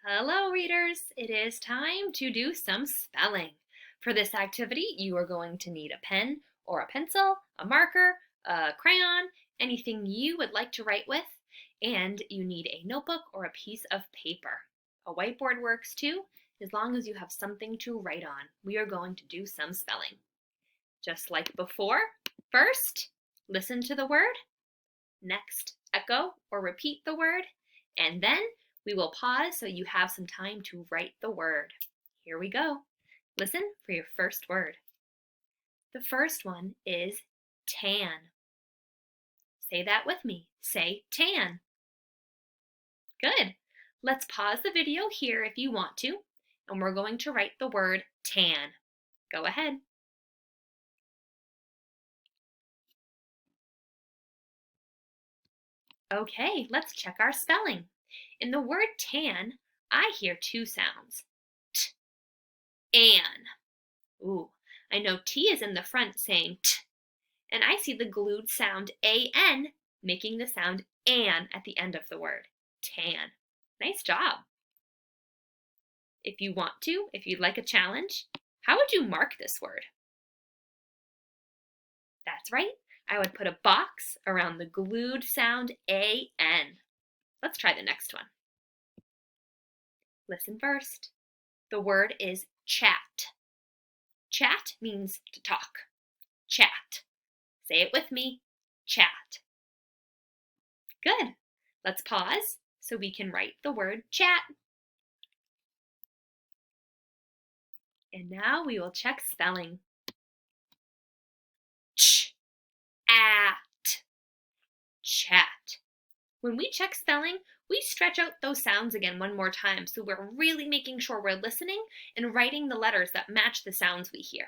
Hello, readers. It is time to do some spelling. For this activity, you are going to need a pen or a pencil, a marker, a crayon, anything you would like to write with, and you need a notebook or a piece of paper. A whiteboard works too, as long as you have something to write on. We are going to do some spelling. Just like before, first, listen to the word. Next, echo or repeat the word, and then we will pause so you have some time to write the word. Here we go. Listen for your first word. The first one is tan. Say that with me. Say tan. Good. Let's pause the video here if you want to, and we're going to write the word tan. Go ahead. Okay, let's check our spelling. In the word tan, I hear two sounds. T, an. Ooh, I know T is in the front saying t, and I see the glued sound an making the sound an at the end of the word. Tan. Nice job. If you want to, if you'd like a challenge, how would you mark this word? That's right. I would put a box around the glued sound an. Let's try the next one. Listen first. The word is chat. Chat means to talk. Chat. Say it with me. Chat. Good. Let's pause so we can write the word chat. And now we will check spelling. Ch, at, chat. When we check spelling, we stretch out those sounds again one more time, so we're really making sure we're listening and writing the letters that match the sounds we hear.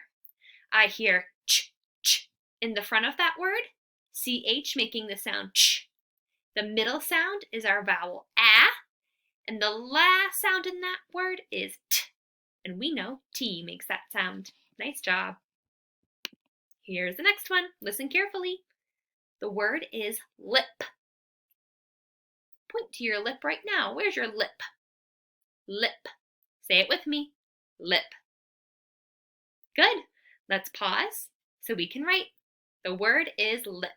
I hear ch, ch in the front of that word, ch making the sound ch. The middle sound is our vowel a, and the last sound in that word is t, and we know t makes that sound. Nice job. Here's the next one. Listen carefully. The word is lip. Point to your lip right now. Where's your lip? Lip. Say it with me. Lip. Good. Let's pause so we can write. The word is lip.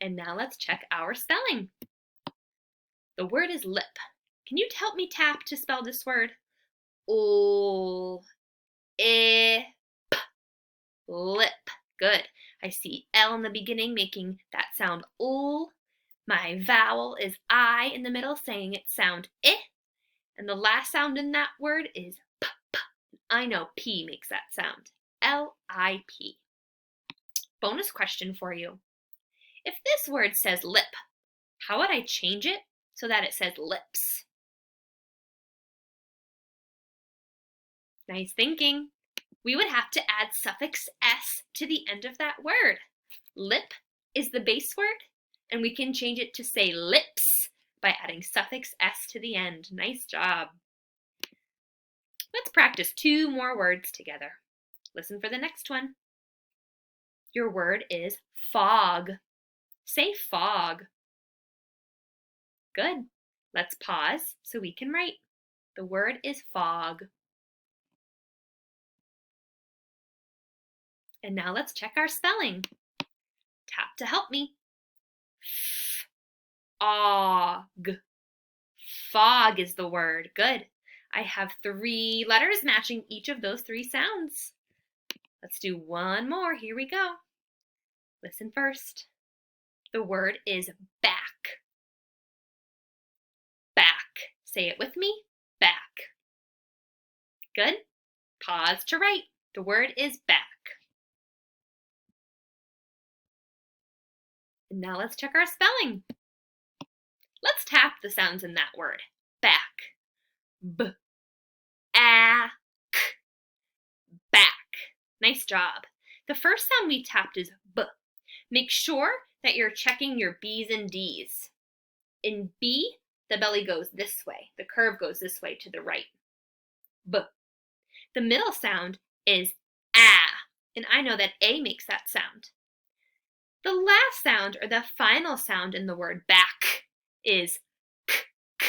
And now let's check our spelling. The word is lip. Can you help me tap to spell this word? O, I, P, lip. Good. I see L in the beginning making that sound O. My vowel is I in the middle saying it sound I. And the last sound in that word is P, P. I know P makes that sound. L-I-P. Bonus question for you. If this word says lip, how would I change it so that it says lips? Nice thinking. We would have to add suffix s to the end of that word. Lip is the base word, and we can change it to say lips by adding suffix s to the end. Nice job. Let's practice two more words together. Listen for the next one. Your word is fog. Say fog. Good. Let's pause so we can write. The word is fog. And now let's check our spelling. Tap to help me. Fog. Fog is the word. Good. I have 3 letters matching each of those 3 sounds. Let's do one more. Here we go. Listen first. The word is back. Back. Say it with me. Back. Good. Pause to write. The word is back. And now let's check our spelling. Let's tap the sounds in that word. Back. B, a, k. Back. Nice job. The first sound we tapped is b. Make sure that you're checking your B's and D's. In B, the belly goes this way. The curve goes this way to the right. B. The middle sound is a, and I know that A makes that sound. The last sound, or the final sound in the word back, is k, k.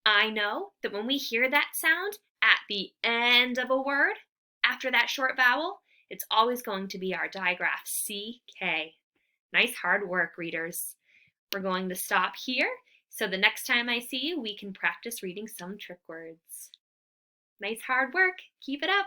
I know that when we hear that sound at the end of a word, after that short vowel, it's always going to be our digraph, CK. Nice hard work, readers. We're going to stop here, so the next time I see you, we can practice reading some trick words. Nice hard work. Keep it up.